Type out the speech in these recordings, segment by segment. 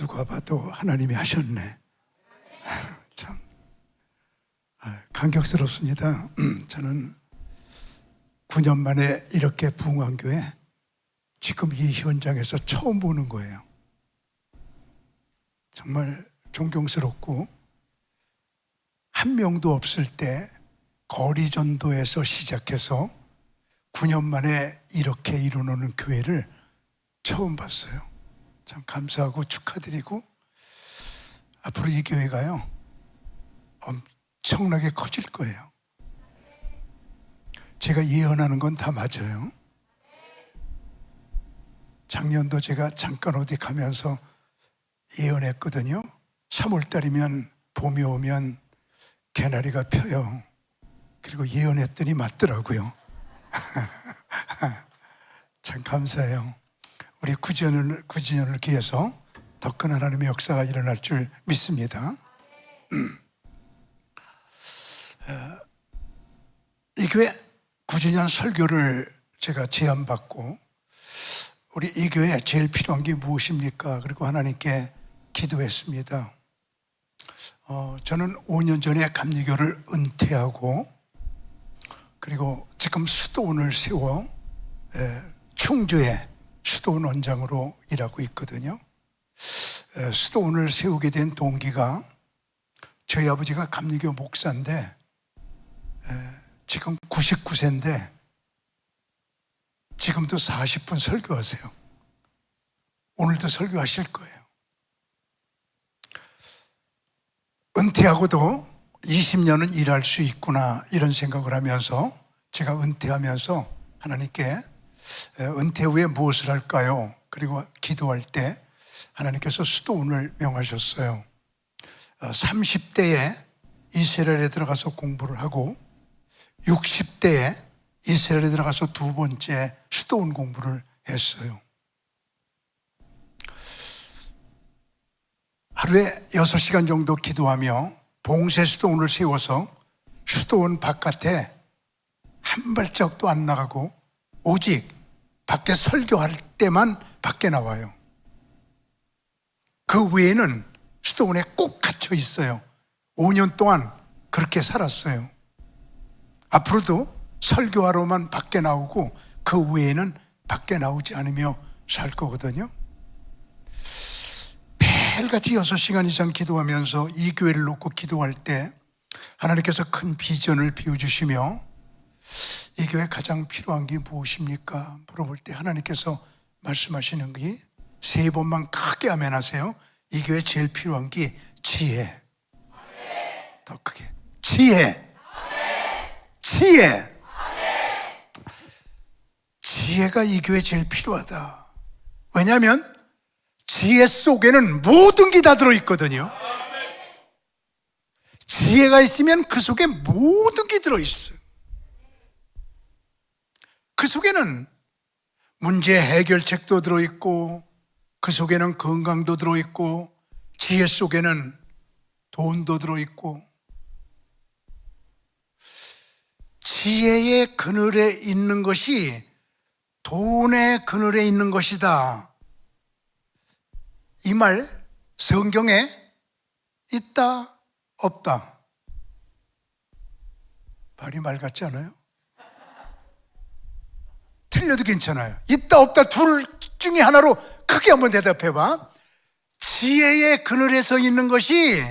누가 봐도 하나님이 하셨네. 참 감격스럽습니다. 저는 9년 만에 이렇게 부흥한 교회 지금 이 현장에서 처음 보는 거예요. 정말 존경스럽고, 한 명도 없을 때 거리 전도에서 시작해서 9년 만에 이렇게 이루어놓는 교회를 처음 봤어요. 참 감사하고 축하드리고, 앞으로 이 교회가요 엄청나게 커질 거예요. 제가 예언하는 건 다 맞아요. 작년도 제가 잠깐 어디 가면서 예언했거든요. 3월달이면 봄이 오면 개나리가 펴요. 그리고 예언했더니 맞더라고요. 참 감사해요. 우리 9주년을 기해서 더 큰 하나님의 역사가 일어날 줄 믿습니다. 이 교회 9주년 설교를 제가 제안받고, 우리 이 교회에 제일 필요한 게 무엇입니까? 그리고 하나님께 기도했습니다. 저는 5년 전에 감리교를 은퇴하고, 그리고 지금 수도원을 세워 충주에 수도원 원장으로 일하고 있거든요. 수도원을 세우게 된 동기가, 저희 아버지가 감리교 목사인데 지금 99세인데 지금도 40분 설교하세요. 오늘도 설교하실 거예요. 은퇴하고도 20년은 일할 수 있구나, 이런 생각을 하면서 제가 은퇴하면서 하나님께 은퇴 후에 무엇을 할까요? 그리고 기도할 때 하나님께서 수도원을 명하셨어요. 30대에 이스라엘에 들어가서 공부를 하고 60대에 이스라엘에 들어가서 두 번째 수도원 공부를 했어요. 하루에 6시간 정도 기도하며 봉쇄 수도원을 세워서 수도원 바깥에 한 발짝도 안 나가고 오직 밖에 설교할 때만 밖에 나와요. 그 외에는 수도원에 꼭 갇혀 있어요. 5년 동안 그렇게 살았어요. 앞으로도 설교하러만 밖에 나오고 그 외에는 밖에 나오지 않으며 살 거거든요. 매일같이 6시간 이상 기도하면서 이 교회를 놓고 기도할 때 하나님께서 큰 비전을 비워주시며, 이 교회에 가장 필요한 게 무엇입니까? 물어볼 때 하나님께서 말씀하시는 게, 3번만 크게 아멘 하세요. 이 교회에 제일 필요한 게 지혜. 더 크게. 지혜. 지혜. 지혜가 이 교회에 제일 필요하다. 왜냐하면 지혜 속에는 모든 게 다 들어있거든요. 지혜가 있으면 그 속에 모든 게 들어있어요. 그 속에는 문제 해결책도 들어있고, 그 속에는 건강도 들어있고, 지혜 속에는 돈도 들어있고, 지혜의 그늘에 있는 것이 돈의 그늘에 있는 것이다. 이 말 성경에 있다 없다? 발이 말 같지 않아요? 틀려도 괜찮아요. 있다 없다 둘 중에 하나로 크게 한번 대답해봐. 지혜의 그늘에 서 있는 것이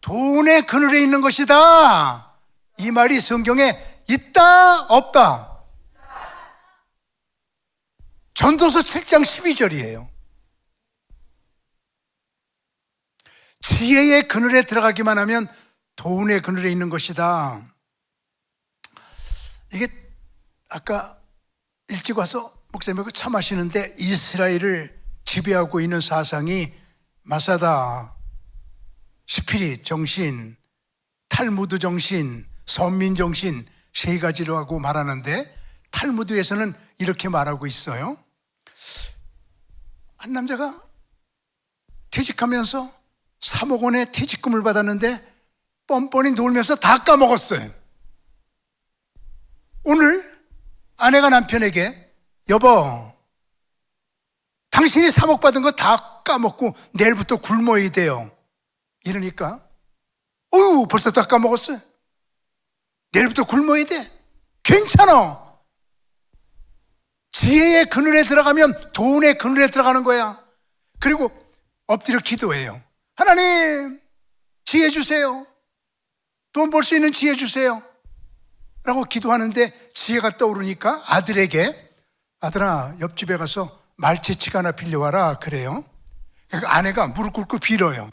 돈의 그늘에 있는 것이다. 이 말이 성경에 있다 없다? 전도서 7장 12절이에요. 지혜의 그늘에 들어가기만 하면 돈의 그늘에 있는 것이다. 이게 아까 일찍 와서 목사님하고 차 마시는데, 이스라엘을 지배하고 있는 사상이 마사다, 스피릿 정신, 탈무드 정신, 선민 정신, 3가지로 하고 말하는데, 탈무드에서는 이렇게 말하고 있어요. 한 남자가 퇴직하면서 3억 원의 퇴직금을 받았는데 뻔뻔히 놀면서 다 까먹었어요. 오늘 아내가 남편에게, 여보, 당신이 3억 받은 거 다 까먹고 내일부터 굶어야 돼요. 이러니까 어휴 벌써 다 까먹었어. 내일부터 굶어야 돼. 괜찮아. 지혜의 그늘에 들어가면 돈의 그늘에 들어가는 거야. 그리고 엎드려 기도해요. 하나님 지혜 주세요. 돈 벌 수 있는 지혜 주세요 라고 기도하는데 지혜가 떠오르니까 아들에게 아들아 옆집에 가서 말채찍 하나 빌려와라 그래요. 그러니까 아내가 무릎 꿇고 빌어요.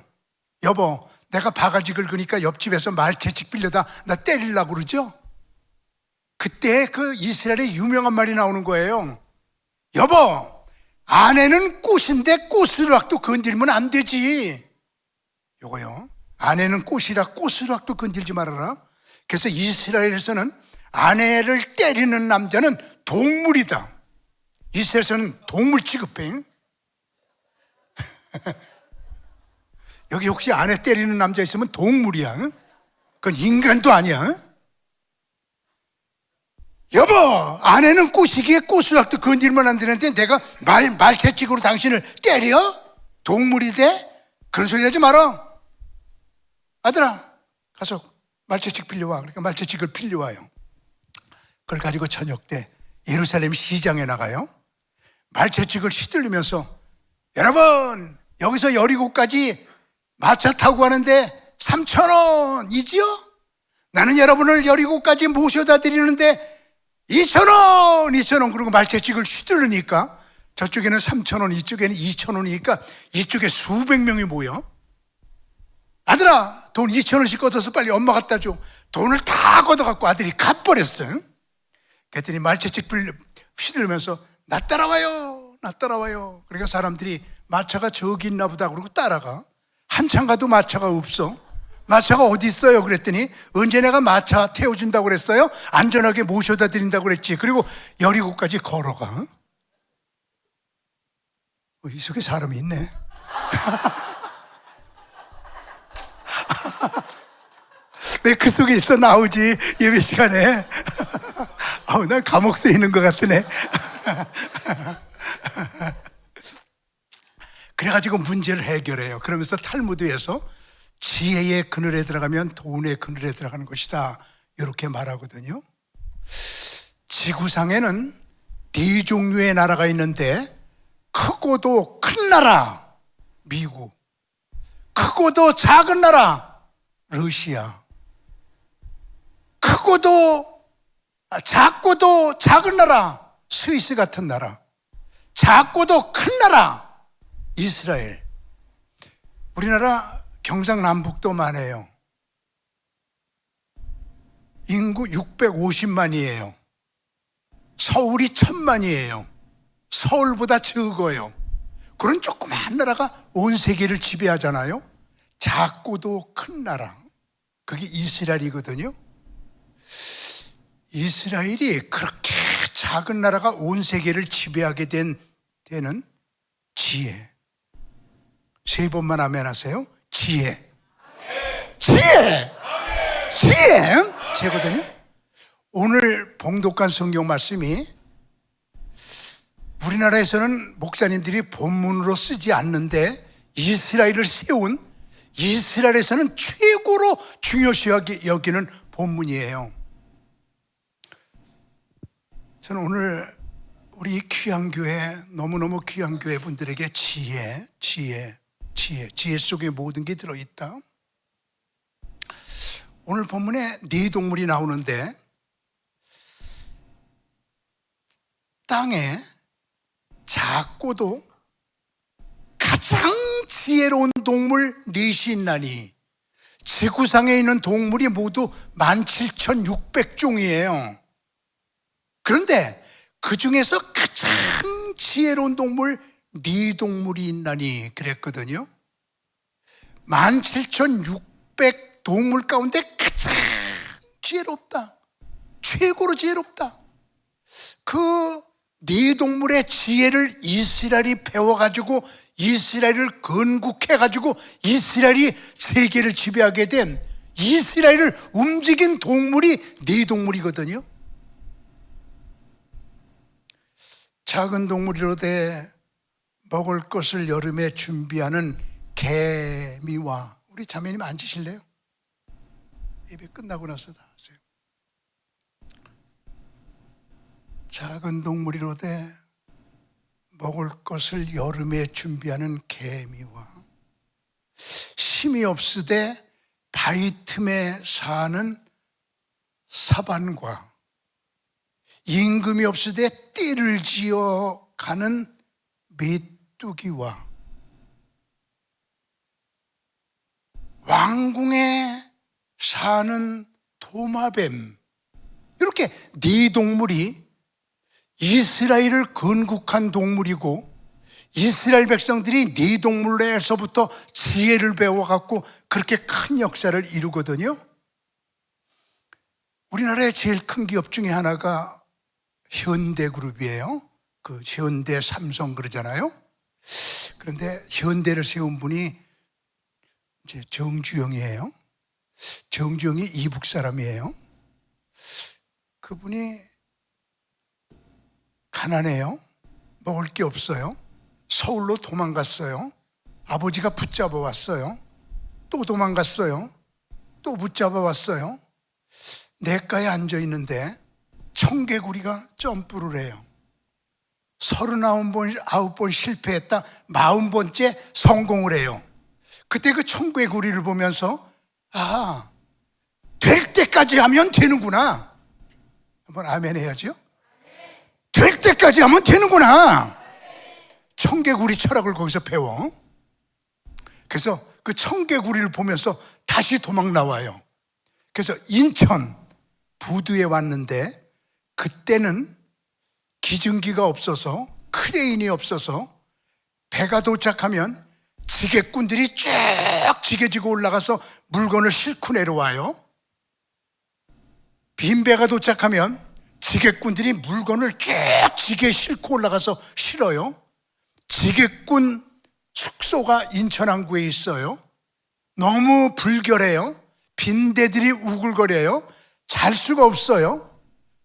여보 내가 바가지 긁으니까 옆집에서 말채찍 빌려다 나 때리려고 그러죠. 그때 그 이스라엘의 유명한 말이 나오는 거예요. 여보 아내는 꽃인데 꽃으로도 건들면 안 되지. 요거요. 아내는 꽃이라 꽃으로도 건들지 말아라. 그래서 이스라엘에서는 아내를 때리는 남자는 동물이다. 이스라엘에서는 동물 취급해. 여기 혹시 아내 때리는 남자 있으면 동물이야. 그건 인간도 아니야. 여보 아내는 꽃이기에 꽃으로도 건들면 안 되는데 내가 말채찍으로 당신을 때려? 동물이 돼? 그런 소리 하지 마라. 아들아 가서 말채찍 빌려와. 그러니까 말채찍을 빌려와요. 그걸 가지고 저녁 때 예루살렘 시장에 나가요. 말채찍을 휘둘리면서 여러분 여기서 여리고까지 마차 타고 가는데 3,000원이지요? 나는 여러분을 여리고까지 모셔다 드리는데 2,000원 그리고 말채찍을 휘두르니까 저쪽에는 3,000원 이쪽에는 2,000원이니까 이쪽에 수백 명이 모여. 아들아 돈 2,000원씩 걷어서 빨리 엄마 갖다 줘. 돈을 다 걷어갖고 아들이 갚버렸어요. 그랬더니 말채찍 휘두르면서 나 따라와요 나 따라와요. 그러니까 사람들이 마차가 저기 있나 보다 그러고 따라가. 한참 가도 마차가 없어. 마차가 어디 있어요? 그랬더니 언제 내가 마차 태워준다고 그랬어요? 안전하게 모셔다 드린다고 그랬지. 그리고 여리고까지 걸어가. 이 속에 사람이 있네. 왜 그 속에 있어 나오지 예배 시간에. 난 감옥 쓰이는 것 같으네. 그래가지고 문제를 해결해요. 그러면서 탈무드에서 지혜의 그늘에 들어가면 돈의 그늘에 들어가는 것이다 이렇게 말하거든요. 지구상에는 네 종류의 나라가 있는데 크고도 큰 나라 미국, 크고도 작은 나라 러시아, 작고도 작은 나라 스위스 같은 나라, 작고도 큰 나라 이스라엘. 우리나라 경상남북도 많아요. 인구 650만이에요. 서울이 1000만이에요. 서울보다 적어요. 그런 조그만 나라가 온 세계를 지배하잖아요. 작고도 큰 나라, 그게 이스라엘이거든요. 이스라엘이 그렇게 작은 나라가 온 세계를 지배하게 되는 지혜. 3번만 아멘 하세요. 지혜거든요. 오늘 봉독한 성경 말씀이 우리나라에서는 목사님들이 본문으로 쓰지 않는데 이스라엘을 세운 이스라엘에서는 최고로 중요시하게 여기는 본문이에요. 저는 오늘 우리 귀한 교회, 너무너무 귀한 교회 분들에게 지혜 속에 모든 게 들어있다. 오늘 본문에 네 동물이 나오는데 땅에 작고도 가장 지혜로운 동물 넷이 있나니 지구상에 있는 동물이 모두 17,600종이에요. 그런데 그 중에서 가장 지혜로운 동물 네 동물이 있나니 그랬거든요. 17,600 동물 가운데 가장 지혜롭다, 최고로 지혜롭다. 그 네 동물의 지혜를 이스라엘이 배워가지고 이스라엘을 건국해가지고 이스라엘이 세계를 지배하게 된 이스라엘을 움직인 동물이 네 동물이거든요. 작은 동물이로되 먹을 것을 여름에 준비하는 개미와, 우리 자매님 앉으실래요? 예배 끝나고 나서 다 하세요. 작은 동물이로되 먹을 것을 여름에 준비하는 개미와 힘이 없으되 바위 틈에 사는 사반과 임금이 없으되 띠를 지어 가는 메뚜기와 왕궁에 사는 도마뱀, 이렇게 네 동물이 이스라엘을 건국한 동물이고, 이스라엘 백성들이 네 동물에서부터 지혜를 배워갖고 그렇게 큰 역사를 이루거든요. 우리나라의 제일 큰 기업 중에 하나가 현대그룹이에요. 그 현대 삼성 그러잖아요. 그런데 현대를 세운 분이 이제 정주영이에요. 정주영이 이북 사람이에요. 그분이 가난해요. 먹을 게 없어요. 서울로 도망갔어요. 아버지가 붙잡아 왔어요. 또 도망갔어요. 또 붙잡아 왔어요. 냇가에 앉아 있는데 청개구리가 점프를 해요. 39번 실패했다 40번째 성공을 해요. 그때 그 청개구리를 보면서 아, 될 때까지 하면 되는구나. 한번 아멘 해야죠. 될 때까지 하면 되는구나. 청개구리 철학을 거기서 배워. 그래서 그 청개구리를 보면서 다시 도망 나와요. 그래서 인천 부두에 왔는데 그때는 기증기가 없어서, 크레인이 없어서 배가 도착하면 지게꾼들이 쭉 지게지고 올라가서 물건을 싣고 내려와요. 빈 배가 도착하면 지게꾼들이 물건을 쭉 지게 싣고 올라가서 실어요. 지게꾼 숙소가 인천항구에 있어요. 너무 불결해요. 빈대들이 우글거려요. 잘 수가 없어요.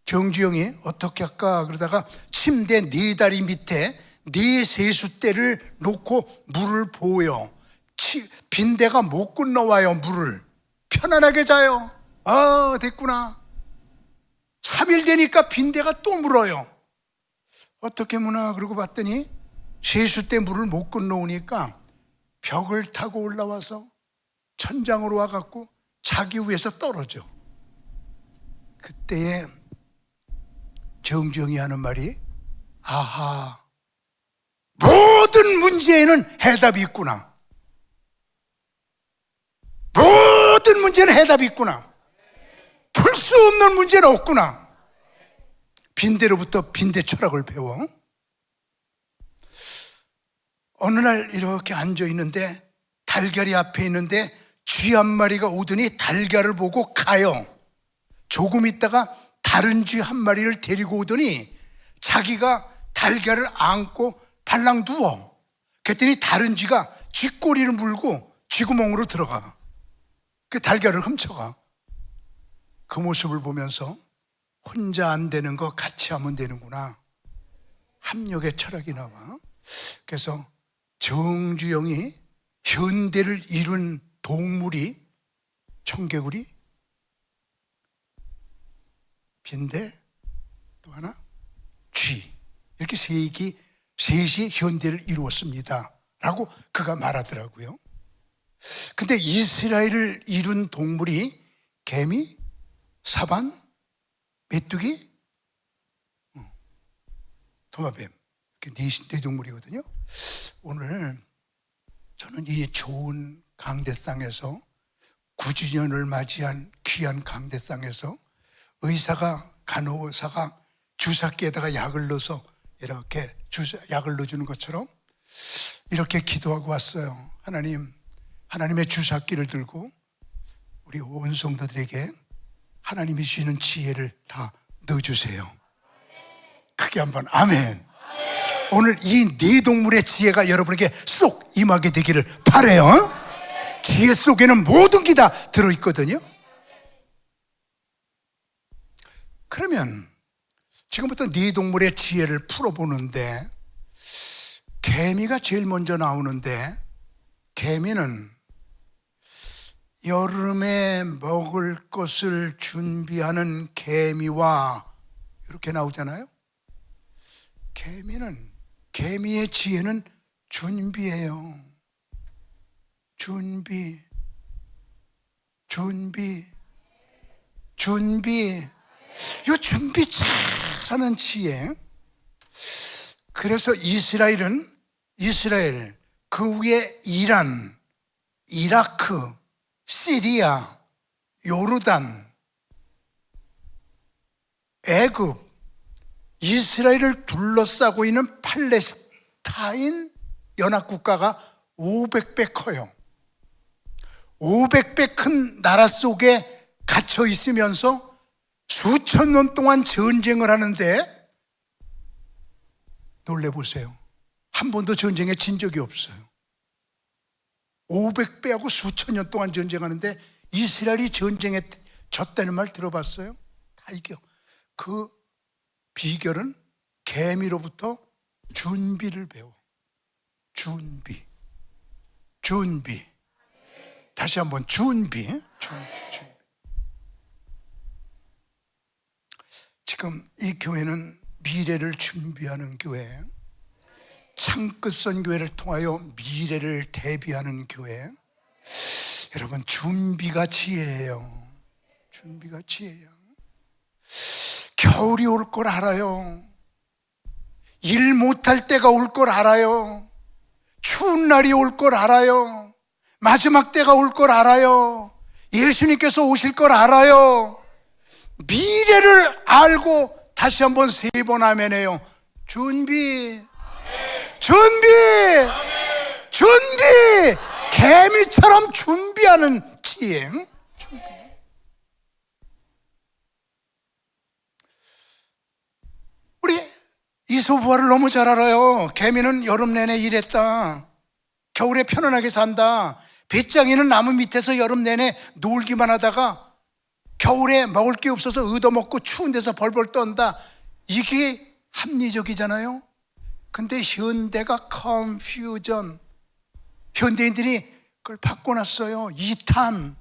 정주영이 어떻게 할까 그러다가 침대 4다리 밑에 4세숫대를 놓고 물을 부어요. 빈대가 못 건너와요. 물을 편안하게 자요. 아, 됐구나. 3일 되니까 빈대가 또 물어요. 어떻게 무나 그러고 봤더니 세숫대 물을 못 건너오니까 벽을 타고 올라와서 천장으로 와갖고 자기 위에서 떨어져. 그때에 정정이 하는 말이 아하, 모든 문제에는 해답이 있구나. 모든 문제는 해답이 있구나. 풀 수 없는 문제는 없구나. 빈대로부터 빈대 철학을 배워. 어느 날 이렇게 앉아 있는데 달걀이 앞에 있는데 쥐 한 마리가 오더니 달걀을 보고 가요. 조금 있다가 다른 쥐 한 마리를 데리고 오더니 자기가 달걀을 안고 발랑 누워. 그랬더니 다른 쥐가 쥐꼬리를 물고 쥐구멍으로 들어가. 그 달걀을 훔쳐가. 그 모습을 보면서 혼자 안 되는 거 같이 하면 되는구나. 합력의 철학이 나와. 그래서 정주영이 현대를 이룬 동물이 청개구리, 빈대, 또 하나 쥐, 이렇게 셋이 현대를 이루었습니다 라고 그가 말하더라고요. 근데 이스라엘을 이룬 동물이 개미, 사반, 메뚜기, 도마뱀, 이렇게 네 동물이거든요. 오늘 저는 이 좋은 강대상에서 9주년을 맞이한 귀한 강대상에서 의사가, 간호사가 주사기에다가 약을 넣어서 이렇게 약을 넣어주는 것처럼 이렇게 기도하고 왔어요. 하나님, 하나님의 주사기를 들고 우리 온 성도들에게 하나님이 주시는 지혜를 다 넣어주세요. 크게 한번 아멘. 오늘 이 네 동물의 지혜가 여러분에게 쏙 임하게 되기를 바라요. 지혜 속에는 모든 게 다 들어있거든요. 그러면 지금부터 네 동물의 지혜를 풀어보는데 개미가 제일 먼저 나오는데, 개미는 여름에 먹을 것을 준비하는 개미와 이렇게 나오잖아요. 개미의 지혜는 준비예요. 준비. 이 준비 잘하는 지혜. 그래서 이스라엘, 그 위에 이란, 이라크, 시리아, 요르단, 애굽, 이스라엘을 둘러싸고 있는 팔레스타인 연합국가가 500배 커요. 500배 큰 나라 속에 갇혀 있으면서 수천 년 동안 전쟁을 하는데, 놀래보세요. 한 번도 전쟁에 진 적이 없어요. 500배하고 수천 년 동안 전쟁하는데 이스라엘이 전쟁에 졌다는 말 들어봤어요? 다 이겨. 그 비결은 개미로부터 준비를 배워. 준비. 다시 한번 준비. 지금 이 교회는 미래를 준비하는 교회, 창끝선 교회를 통하여 미래를 대비하는 교회. 여러분, 준비가 지혜예요. 겨울이 올 걸 알아요. 일 못할 때가 올 걸 알아요. 추운 날이 올 걸 알아요. 마지막 때가 올 걸 알아요. 예수님께서 오실 걸 알아요. 미래를 알고 다시 한번 3번 아멘해요. 준비. 개미처럼 준비하는 지혜. 우리 이소부화를 너무 잘 알아요. 개미는 여름 내내 일했다. 겨울에 편안하게 산다. 배짱이는 나무 밑에서 여름 내내 놀기만 하다가 겨울에 먹을 게 없어서 얻어먹고 추운 데서 벌벌 떤다. 이게 합리적이잖아요. 근데 현대가 컨퓨전, 현대인들이 그걸 바꿔놨어요. 2탄.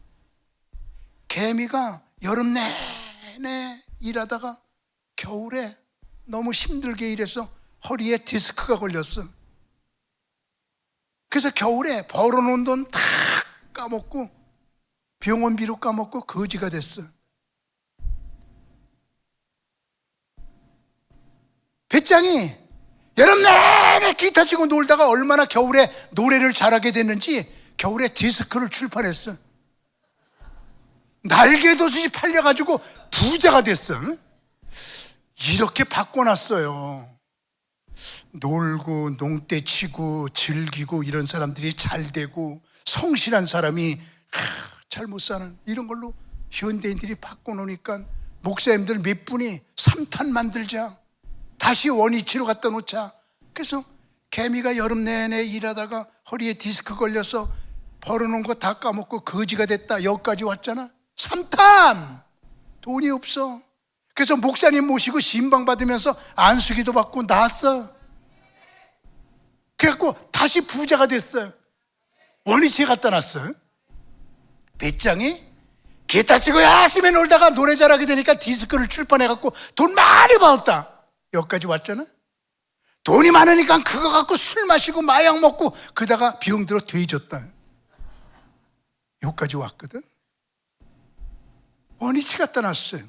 개미가 여름 내내 일하다가 겨울에 너무 힘들게 일해서 허리에 디스크가 걸렸어. 그래서 겨울에 벌어놓은 돈 다 까먹고 병원비로 까먹고 거지가 됐어. 배짱이 여름 내내 기타 치고 놀다가 얼마나 겨울에 노래를 잘하게 됐는지 겨울에 디스크를 출판했어. 날개도둑이 팔려가지고 부자가 됐어. 이렇게 바꿔놨어요. 놀고 농대 치고 즐기고 이런 사람들이 잘 되고 성실한 사람이 잘 못 사는 이런 걸로 현대인들이 바꿔놓으니까 목사님들 몇 분이 3탄 만들자, 다시 원위치로 갖다 놓자. 그래서 개미가 여름 내내 일하다가 허리에 디스크 걸려서 벌어놓은 거 다 까먹고 거지가 됐다. 여기까지 왔잖아. 3탄! 돈이 없어. 그래서 목사님 모시고 신방 받으면서 안수기도 받고 나았어. 그래갖고 다시 부자가 됐어. 원위치에 갖다 놨어. 배짱이 기타 치고 열심히 놀다가 노래 잘하게 되니까 디스크를 출판해갖고 돈 많이 받았다. 여기까지 왔잖아. 돈이 많으니까 그거 갖고 술 마시고 마약 먹고 그러다가 병들어 돼졌다. 여기까지 왔거든. 원위치 갖다 놨어요.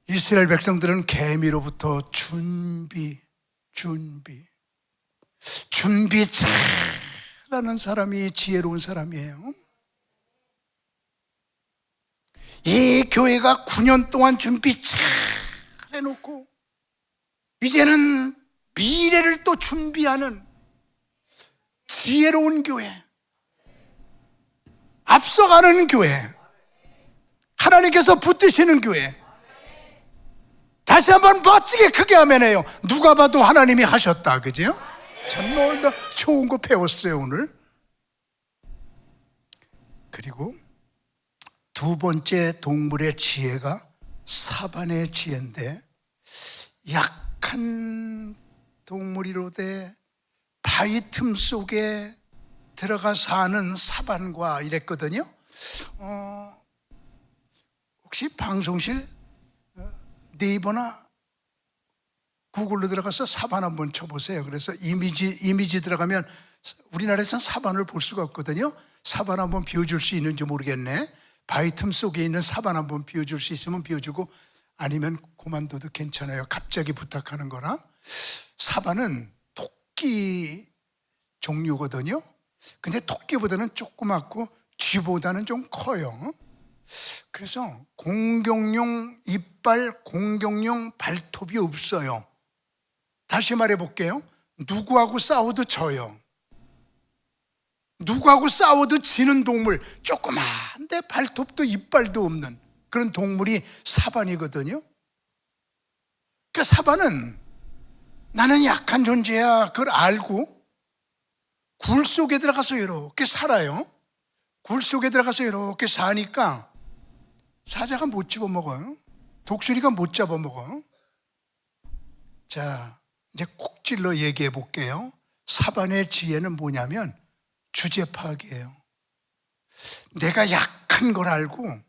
이스라엘 백성들은 개미로부터 준비 잘하는 사람이 지혜로운 사람이에요. 이 교회가 9년 동안 준비 잘 해놓고 이제는 미래를 또 준비하는 지혜로운 교회, 앞서가는 교회, 하나님께서 붙드시는 교회. 다시 한번 멋지게 크게 아멘해요. 누가 봐도 하나님이 하셨다. 그죠? 참 좋은 거 배웠어요 오늘. 그리고 두 번째 동물의 지혜가 사반의 지혜인데, 약한 동물이로되 바위 틈 속에 들어가 사는 사반과 이랬거든요. 혹시 방송실 네이버나 구글로 들어가서 사반 한번 쳐보세요. 그래서 이미지 들어가면 우리나라에서는 사반을 볼 수가 없거든요. 사반 한번 비워줄 수 있는지 모르겠네. 바위 틈 속에 있는 사반 한번 비워줄 수 있으면 비워주고, 아니면 그만둬도 괜찮아요. 갑자기 부탁하는 거라. 사반은 토끼 종류거든요. 근데 토끼보다는 조그맣고 쥐보다는 좀 커요. 그래서 공격용 이빨, 공격용 발톱이 없어요. 다시 말해 볼게요. 누구하고 싸워도 져요. 누구하고 싸워도 지는 동물, 조그만데 발톱도 이빨도 없는 그런 동물이 사반이거든요. 그 사반은 나는 약한 존재야, 그걸 알고 굴 속에 들어가서 이렇게 살아요. 굴 속에 들어가서 이렇게 사니까 사자가 못 집어먹어요. 독수리가 못 잡아먹어. 자, 이제 콕 찔러 얘기해 볼게요. 사반의 지혜는 뭐냐면 주제 파악이에요. 내가 약한 걸 알고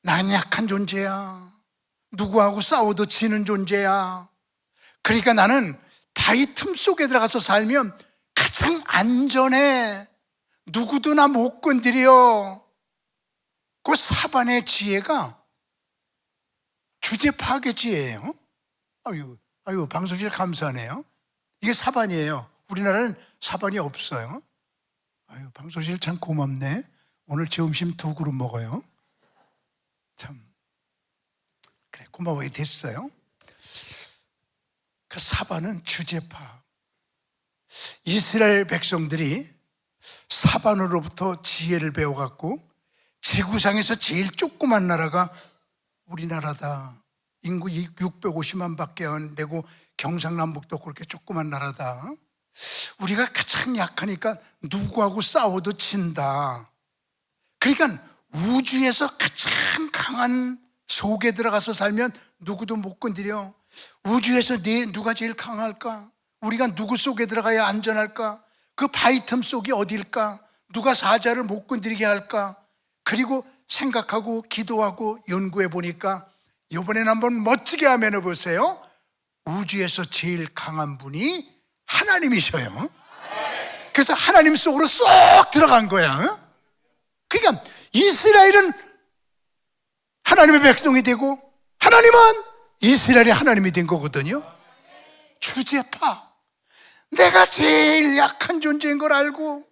난 약한 존재야, 누구하고 싸워도 지는 존재야, 그러니까 나는 바위 틈 속에 들어가서 살면 가장 안전해, 누구도 나 못 건드려. 그 사반의 지혜가 주제 파악의 지혜예요. 아유, 방송실 감사하네요. 이게 사반이에요. 우리나라는 사반이 없어요. 아유, 방송실 참 고맙네. 오늘 점심 2그릇 먹어요. 참, 그래, 고마워요. 됐어요. 그 사반은 주제 파악. 이스라엘 백성들이 사반으로부터 지혜를 배워갖고 지구상에서 제일 조그만 나라가 우리나라다. 인구 650만 밖에 안 되고 경상남북도 그렇게 조그만 나라다. 우리가 가장 약하니까 누구하고 싸워도 진다. 그러니까 우주에서 가장 강한 속에 들어가서 살면 누구도 못 건드려. 우주에서 누가 제일 강할까? 우리가 누구 속에 들어가야 안전할까? 그 바위 틈 속이 어딜까? 누가 사자를 못 건드리게 할까? 그리고 생각하고 기도하고 연구해 보니까 이번에는 한번 멋지게 하면 해보세요. 우주에서 제일 강한 분이 하나님이셔요. 그래서 하나님 속으로 쏙 들어간 거야. 그러니까 이스라엘은 하나님의 백성이 되고 하나님은 이스라엘이 하나님이 된 거거든요. 주제파. 내가 제일 약한 존재인 걸 알고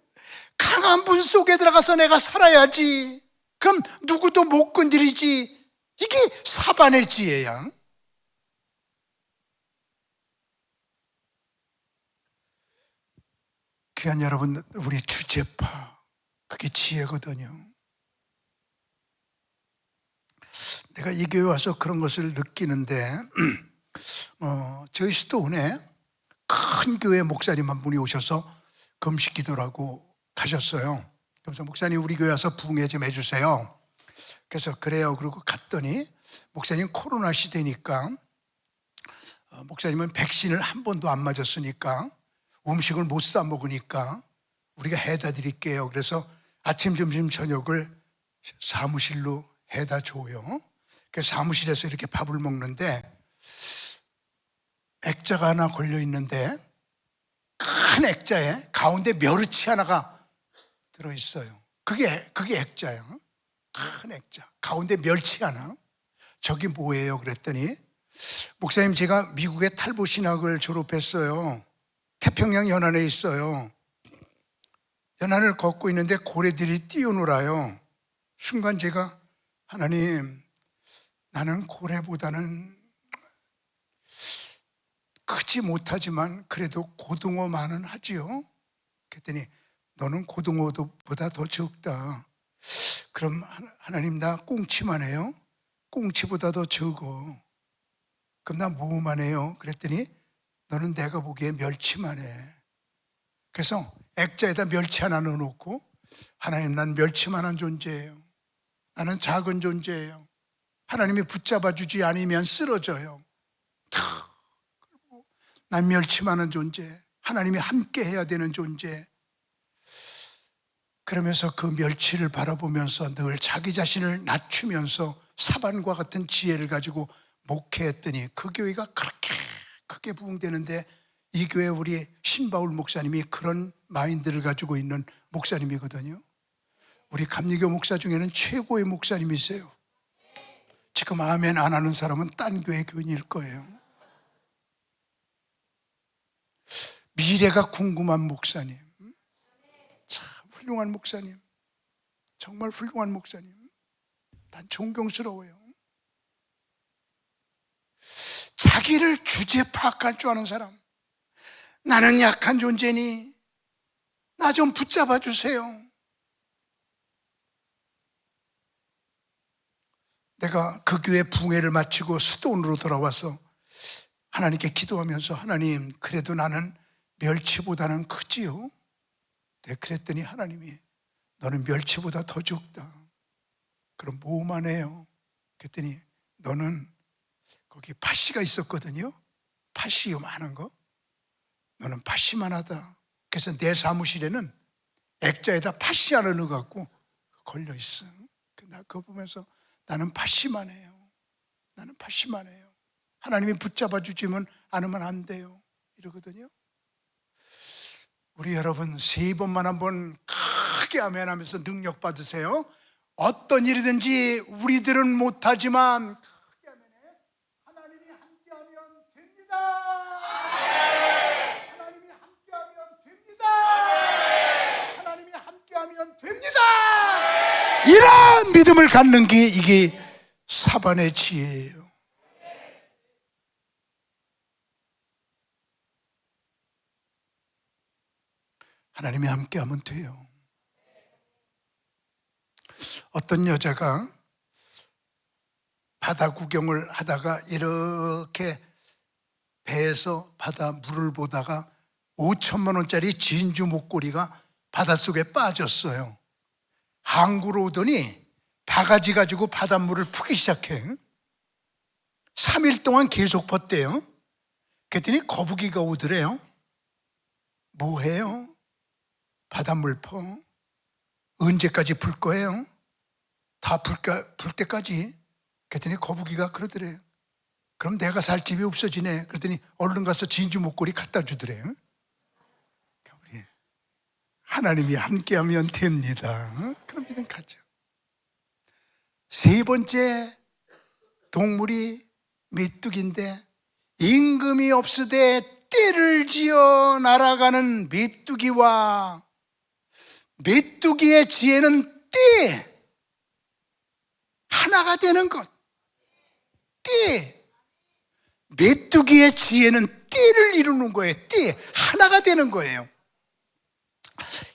강한 분 속에 들어가서 내가 살아야지. 그럼 누구도 못 건드리지. 이게 사반의 지혜야. 귀한 여러분, 우리 주제파, 그게 지혜거든요. 내가 이 교회 와서 그런 것을 느끼는데 저희 수도원에 큰 교회 목사님 한 분이 오셔서 금식 기도를 하고 가셨어요. 그래서 목사님 우리 교회 와서 부흥회 좀 해주세요. 그래서 그래요. 그러고 갔더니 목사님 코로나 시대니까 목사님은 백신을 한 번도 안 맞았으니까 음식을 못 사 먹으니까 우리가 해다 드릴게요. 그래서 아침, 점심, 저녁을 사무실로 해다 줘요. 그래서 사무실에서 이렇게 밥을 먹는데 액자가 하나 걸려 있는데 큰 액자에 가운데 멸치 하나가 들어있어요. 그게 액자예요. 큰 액자 가운데 멸치 하나. 저기 뭐예요? 그랬더니 목사님 제가 미국의 탈보 신학을 졸업했어요. 태평양 연안에 있어요. 연안을 걷고 있는데 고래들이 뛰어놀아요. 순간 제가 하나님, 나는 고래보다는 크지 못하지만 그래도 고등어만은 하지요. 그랬더니 너는 고등어보다 더 적다. 그럼 하나님 나 꽁치만 해요? 꽁치보다 더 적어. 그럼 나 뭐만 해요? 그랬더니 너는 내가 보기에 멸치만 해. 그래서 액자에다 멸치 하나 넣어놓고 하나님 난 멸치만한 존재예요. 나는 작은 존재예요. 하나님이 붙잡아 주지 않으면 쓰러져요. 난 멸치만한 존재, 하나님이 함께 해야 되는 존재. 그러면서 그 멸치를 바라보면서 늘 자기 자신을 낮추면서 사반과 같은 지혜를 가지고 목회했더니 그 교회가 그렇게 크게 부흥되는데, 이 교회 우리 신바울 목사님이 그런 마인드를 가지고 있는 목사님이거든요. 우리 감리교 목사 중에는 최고의 목사님이세요. 지금 아멘 안 하는 사람은 딴 교회 교인일 거예요. 미래가 궁금한 목사님, 참 훌륭한 목사님, 정말 훌륭한 목사님. 난 존경스러워요. 자기를 주제 파악할 줄 아는 사람. 나는 약한 존재니 나 좀 붙잡아 주세요. 내가 그 교회 붕회를 마치고 수도원으로 돌아와서 하나님께 기도하면서, 하나님, 그래도 나는 멸치보다는 크지요? 네, 그랬더니 하나님이 너는 멸치보다 더 적다. 그럼 뭐만 해요? 그랬더니 너는 거기 팥씨가 있었거든요. 팥씨 많은 거. 너는 팥씨만 하다. 그래서 내 사무실에는 액자에다 팥씨 하나 넣어갖고 걸려 있어. 나 그거 보면서 나는 팥씨만 해요. 나는 팥씨만 해요. 하나님이 붙잡아 주지만 않으면 안 돼요. 이러거든요. 우리 여러분 3번만 한번 크게 아멘 하면서 능력 받으세요. 어떤 일이든지 우리들은 못하지만 크게 아멘해. 하나님이 함께하면 됩니다. 하나님이 함께하면 됩니다. 하나님이 함께하면 됩니다. 이런 믿음을 갖는 게 이게 사반의 지혜예요. 하나님이 함께하면 돼요. 어떤 여자가 바다 구경을 하다가 이렇게 배에서 바다 물을 보다가 5천만 원짜리 진주 목걸이가 바닷속에 빠졌어요. 항구로 오더니 바가지 가지고 바닷물을 푸기 시작해. 3일 동안 계속 펐대요. 그랬더니 거북이가 오더래요. 뭐 해요? 바닷물 퍼. 언제까지 풀 거예요? 다 풀 때까지. 그랬더니 거북이가 그러더래요. 그럼 내가 살 집이 없어지네. 그랬더니 얼른 가서 진주 목걸이 갖다 주더래요. 우리 하나님이 함께하면 됩니다. 그럼 믿음 가죠. 3번째 동물이 메뚜기인데, 임금이 없으되 떼를 지어 날아가는 메뚜기와 메뚜기의 지혜는 떼 하나가 되는 것. 떼. 메뚜기의 지혜는 떼를 이루는 거예요. 떼 하나가 되는 거예요.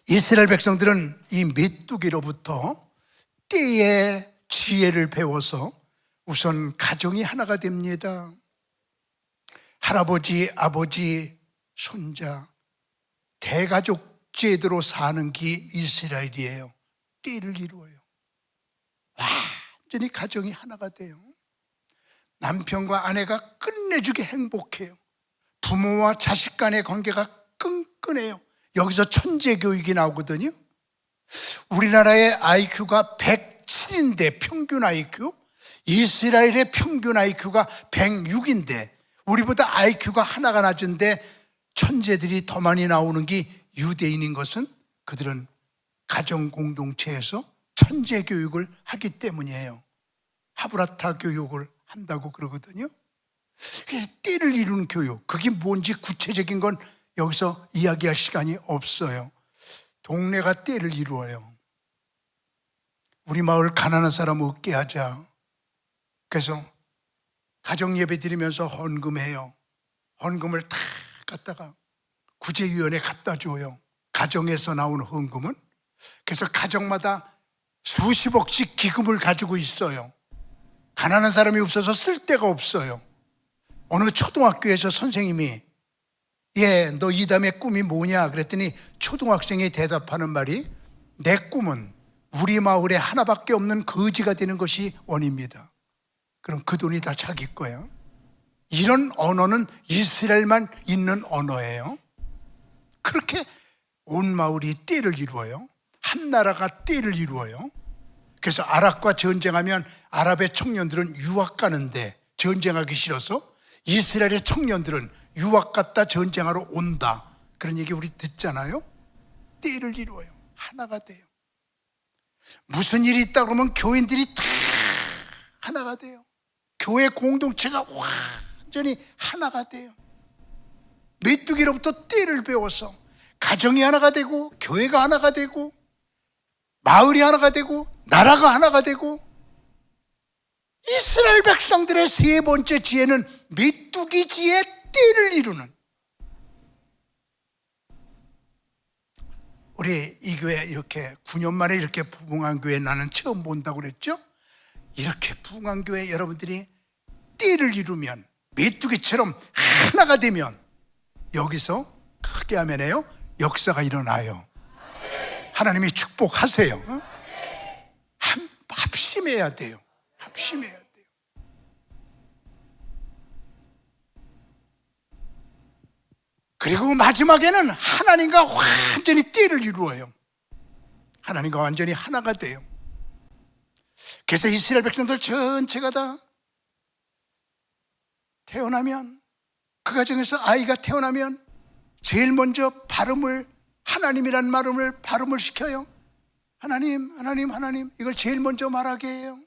이스라엘 백성들은 이 메뚜기로부터 떼의 지혜를 배워서 우선 가정이 하나가 됩니다. 할아버지, 아버지, 손자, 대가족 제도로 사는 게 이스라엘이에요. 떼를 이루어요. 완전히 가정이 하나가 돼요. 남편과 아내가 끝내주게 행복해요. 부모와 자식 간의 관계가 끈끈해요. 여기서 천재 교육이 나오거든요. 우리나라의 IQ가 107인데 평균 IQ, 이스라엘의 평균 IQ가 106인데 우리보다 IQ가 하나가 낮은데 천재들이 더 많이 나오는 게 유대인인 것은 그들은 가정 공동체에서 천재 교육을 하기 때문이에요. 하브라타 교육을 한다고 그러거든요. 떼를 이루는 교육, 그게 뭔지 구체적인 건 여기서 이야기할 시간이 없어요. 동네가 떼를 이루어요. 우리 마을 가난한 사람 없게 하자. 그래서 가정 예배 드리면서 헌금해요. 헌금을 다 갖다가 구제위원회에 갖다 줘요. 가정에서 나오는 헌금은. 그래서 가정마다 수십억씩 기금을 가지고 있어요. 가난한 사람이 없어서 쓸 데가 없어요. 어느 초등학교에서 선생님이 너 이담의 꿈이 뭐냐 그랬더니 초등학생이 대답하는 말이 내 꿈은 우리 마을에 하나밖에 없는 거지가 되는 것이 원입니다. 그럼 그 돈이 다 자기 거예요. 이런 언어는 이스라엘만 있는 언어예요. 그렇게 온 마을이 떼를 이루어요. 한 나라가 떼를 이루어요. 그래서 아랍과 전쟁하면 아랍의 청년들은 유학 가는데 전쟁하기 싫어서 이스라엘의 청년들은 유학 갔다 전쟁하러 온다. 그런 얘기 우리 듣잖아요. 떼를 이루어요. 하나가 돼요. 무슨 일이 있다 그러면 교인들이 다 하나가 돼요. 교회 공동체가 완전히 하나가 돼요. 메뚜기로부터 떼를 배워서 가정이 하나가 되고 교회가 하나가 되고 마을이 하나가 되고 나라가 하나가 되고 이스라엘 백성들의 세 번째 지혜는 메뚜기 지혜 떼를 이루는. 우리 이 교회 이렇게 9년 만에 이렇게 부흥한 교회 나는 처음 본다고 그랬죠? 이렇게 부흥한 교회 여러분들이 떼를 이루면 메뚜기처럼 하나가 되면 여기서 크게 하면요 역사가 일어나요. 하나님이 축복하세요. 합심해야 돼요. 합심해야 돼요. 그리고 마지막에는 하나님과 완전히 떼를 이루어요. 하나님과 완전히 하나가 돼요. 그래서 이스라엘 백성들 전체가 다 태어나면, 그 가정에서 아이가 태어나면 제일 먼저 발음을, 하나님이란 발음을 시켜요. 하나님, 하나님, 하나님, 이걸 제일 먼저 말하게 해요.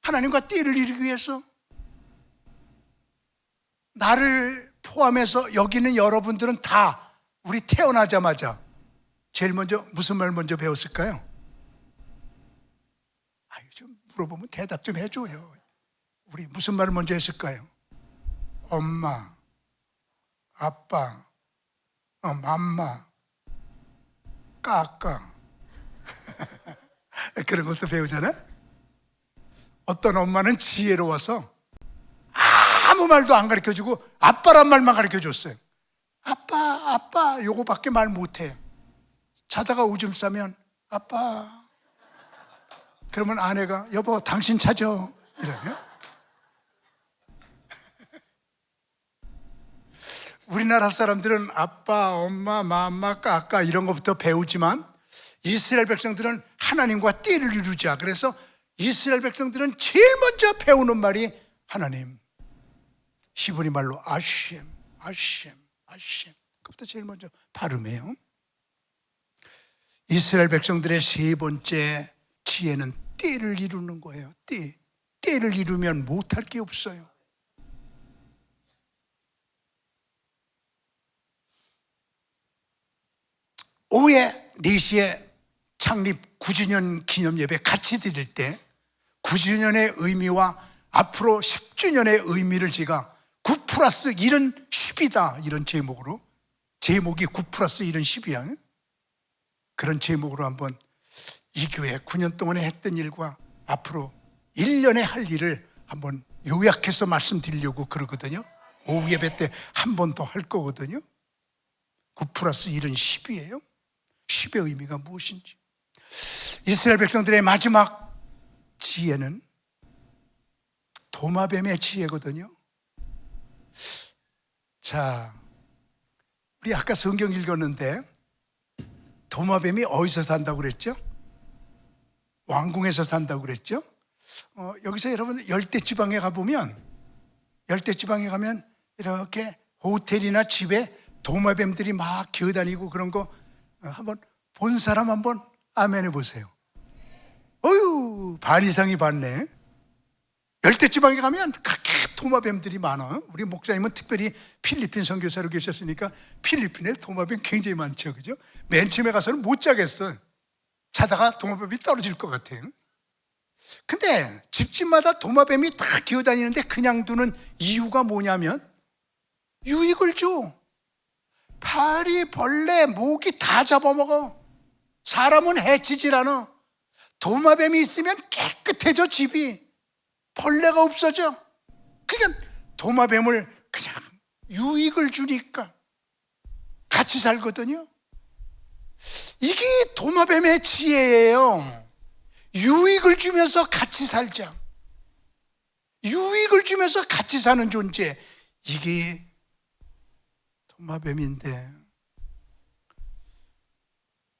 하나님과 떼를 이루기 위해서. 나를 포함해서 여기 있는 여러분들은 다 우리 태어나자마자 제일 먼저 무슨 말 먼저 배웠을까요? 좀 물어보면 대답 좀 해줘요. 우리 무슨 말을 먼저 했을까요? 엄마, 아빠, 맘마, 까까 그런 것도 배우잖아. 어떤 엄마는 지혜로워서 아무 말도 안 가르쳐주고 아빠란 말만 가르쳐줬어요. 아빠, 아빠 요거밖에 말 못해. 자다가 오줌 싸면 아빠, 그러면 아내가 여보 당신 찾아 이러요. 우리나라 사람들은 아빠, 엄마, 맘마, 까까 이런 것부터 배우지만 이스라엘 백성들은 하나님과 떼를 이루자. 그래서 이스라엘 백성들은 제일 먼저 배우는 말이 하나님. 히브리 말로 아셴, 아셴, 아셴. 그것부터 제일 먼저 발음해요. 이스라엘 백성들의 세 번째 지혜는 떼를 이루는 거예요. 떼를 이루면 못할 게 없어요. 오후에 4시에 창립 9주년 기념 예배 같이 드릴 때 9주년의 의미와 앞으로 10주년의 의미를 제가 9 플러스 1은 10이다 이런 제목으로, 제목이 9 플러스 1은 10이야. 그런 제목으로 한번 이 교회 9년 동안에 했던 일과 앞으로 1년에 할 일을 한번 요약해서 말씀드리려고 그러거든요. 오후 예배 때 한 번 더 할 거거든요. 9 플러스 1은 10이에요. 10의 의미가 무엇인지. 이스라엘 백성들의 마지막 지혜는 도마뱀의 지혜거든요. 자, 우리 아까 성경 읽었는데 도마뱀이 어디서 산다고 그랬죠? 왕궁에서 산다고 그랬죠? 여기서 여러분 열대지방에 가보면, 열대지방에 가면 이렇게 호텔이나 집에 도마뱀들이 막 기어다니고 그런 거 한번 본 사람 한번 아멘 해보세요. 어휴, 반 이상이 봤네. 열대지방에 가면 그렇게 도마뱀들이 많아. 우리 목사님은 특별히 필리핀 선교사로 계셨으니까 필리핀에 도마뱀 굉장히 많죠, 그죠? 맨 처음에 가서는 못 자겠어. 자다가 도마뱀이 떨어질 것 같아요. 근데 집집마다 도마뱀이 다 기어다니는데 그냥 두는 이유가 뭐냐면 유익을 줘. 파리, 벌레, 모기 다 잡아먹어. 사람은 해치질 않아. 도마뱀이 있으면 깨끗해져 집이. 벌레가 없어져. 그러니까 도마뱀을 그냥 유익을 주니까 같이 살거든요. 이게 도마뱀의 지혜예요. 유익을 주면서 같이 살자. 유익을 주면서 같이 사는 존재. 이게 도마뱀인데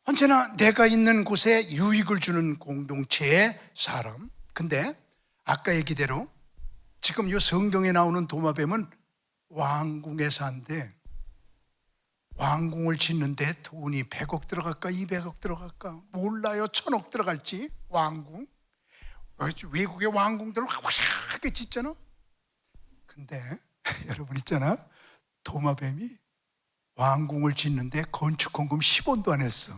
언제나 내가 있는 곳에 유익을 주는 공동체의 사람. 근데 아까 얘기대로 지금 이 성경에 나오는 도마뱀은 왕궁에 산대. 왕궁을 짓는데 돈이 100억 들어갈까 200억 들어갈까 몰라요. 1000억 들어갈지. 왕궁, 외국의 왕궁들을 확실하게 짓잖아. 근데 여러분 있잖아, 도마뱀이 왕궁을 짓는데 건축헌금 10원도 안 했어.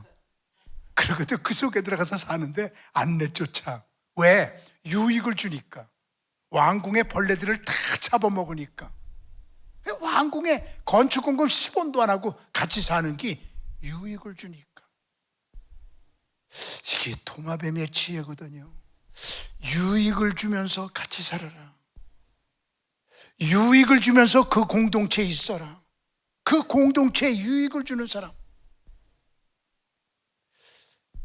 그러고도 그 속에 들어가서 사는데 안 내쫓아. 왜? 유익을 주니까. 왕궁의 벌레들을 다 잡아먹으니까. 왕궁에 건축헌금 10원도 안 하고 같이 사는 게 유익을 주니까. 이게 도마뱀의 지혜거든요. 유익을 주면서 같이 살아라. 유익을 주면서 그 공동체에 있어라. 그 공동체에 유익을 주는 사람.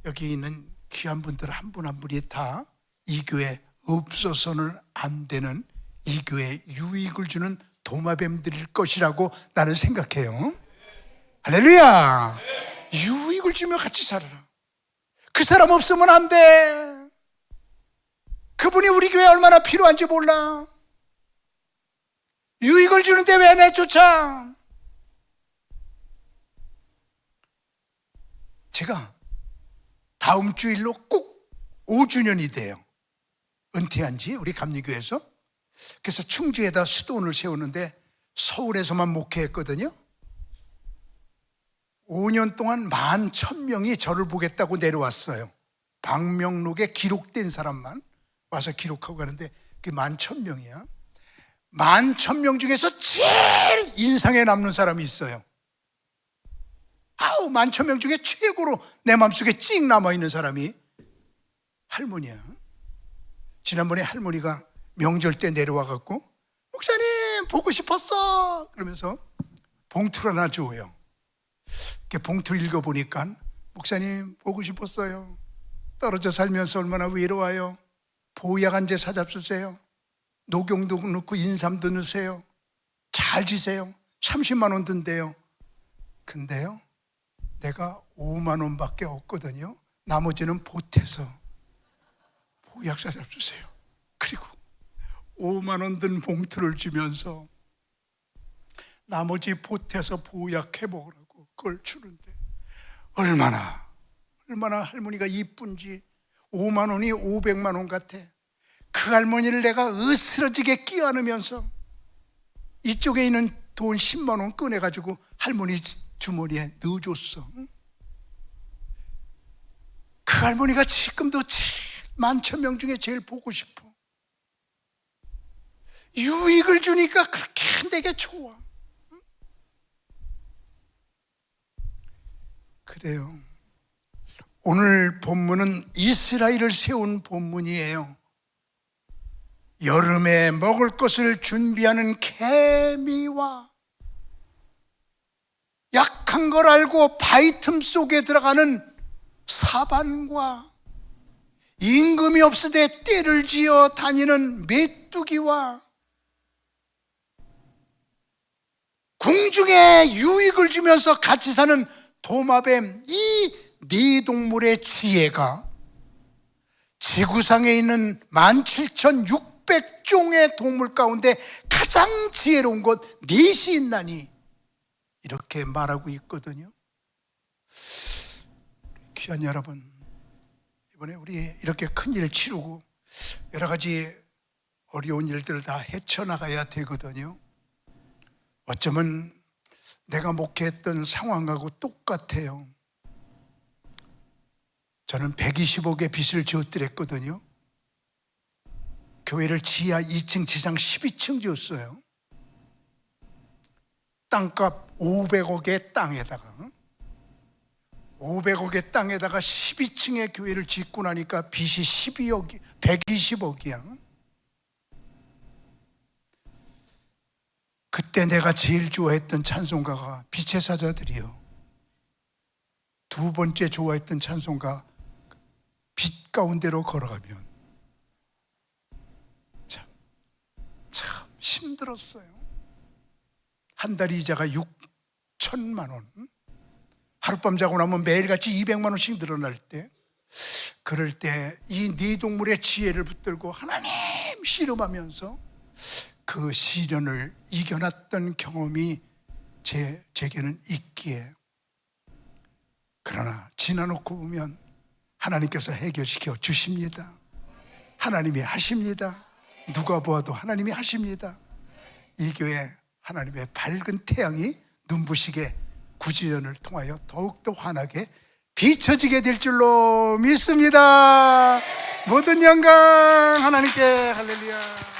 여기 있는 귀한 분들 한 분 한 분이 다 이 교회 없어서는 안 되는, 이 교회에 유익을 주는 도마뱀들일 것이라고 나는 생각해요. 할렐루야. 유익을 주며 같이 살아라. 그 사람 없으면 안 돼. 그분이 우리 교회에 얼마나 필요한지 몰라. 유익을 주는데 왜 내쫓아? 제가 다음 주일로 꼭 5주년이 돼요. 은퇴한 지, 우리 감리교회에서. 그래서 충주에다 수도원을 세우는데 서울에서만 목회했거든요. 5년 동안 11,000명이 저를 보겠다고 내려왔어요. 방명록에 기록된 사람만 와서 기록하고 가는데 그게 11,000명이야. 11,000명 중에서 제일 인상에 남는 사람이 있어요. 11,000명 중에 최고로 내 마음속에 찍 남아있는 사람이 할머니야. 지난번에 할머니가 명절 때 내려와갖고 목사님 보고 싶었어 그러면서 봉투를 하나 줘요. 이렇게 봉투를 읽어보니까 목사님 보고 싶었어요. 떨어져 살면서 얼마나 외로워요. 보약 한 제 사잡수세요. 녹용도 넣고 인삼도 넣으세요. 잘 지세요. 30만 원 든대요. 근데요, 내가 5만 원밖에 없거든요. 나머지는 보태서 보약 사잡수세요. 그리고 5만 원 든 봉투를 주면서 나머지 보태서 보약해 먹으라고 그걸 주는데 얼마나 할머니가 이쁜지. 5만 원이 500만 원 같아. 그 할머니를 내가 으스러지게 끼안으면서 이쪽에 있는 돈 10만 원 꺼내가지고 할머니 주머니에 넣어줬어. 그 할머니가 지금도 11,000명 중에 제일 보고 싶어. 유익을 주니까 그렇게 내게 좋아. 그래요. 오늘 본문은 이스라엘을 세운 본문이에요. 여름에 먹을 것을 준비하는 개미와 약한 걸 알고 바위 틈 속에 들어가는 사반과 임금이 없으되 떼를 지어 다니는 메뚜기와 궁중에 유익을 주면서 같이 사는 도마뱀, 이 네 동물의 지혜가 지구상에 있는 17,600종의 동물 가운데 가장 지혜로운 것 넷이 있나니 이렇게 말하고 있거든요. 귀한 여러분, 이번에 우리 이렇게 큰일 치르고 여러 가지 어려운 일들을 다 헤쳐나가야 되거든요. 어쩌면 내가 목회했던 상황하고 똑같아요. 저는 120억의 빚을 지었더랬거든요. 교회를 지하 2층 지상 12층 지었어요. 땅값 500억의 땅에다가 12층의 교회를 짓고 나니까 빚이 120억이야. 그때 내가 제일 좋아했던 찬송가가 빛의 사자들이요. 두 번째 좋아했던 찬송가 빛 가운데로 걸어가면. 참 힘들었어요. 한 달 이자가 6천만 원, 하룻밤 자고 나면 매일같이 200만 원씩 늘어날 때, 그럴 때 이 네 동물의 지혜를 붙들고 하나님 씨름하면서 그 시련을 이겨놨던 경험이 제게는 있기에, 그러나 지나놓고 보면 하나님께서 해결시켜 주십니다. 하나님이 하십니다. 누가 보아도 하나님이 하십니다. 이 교회 하나님의 밝은 태양이 눈부시게 구지연을 통하여 더욱더 환하게 비춰지게 될 줄로 믿습니다. 모든 영광 하나님께. 할렐루야.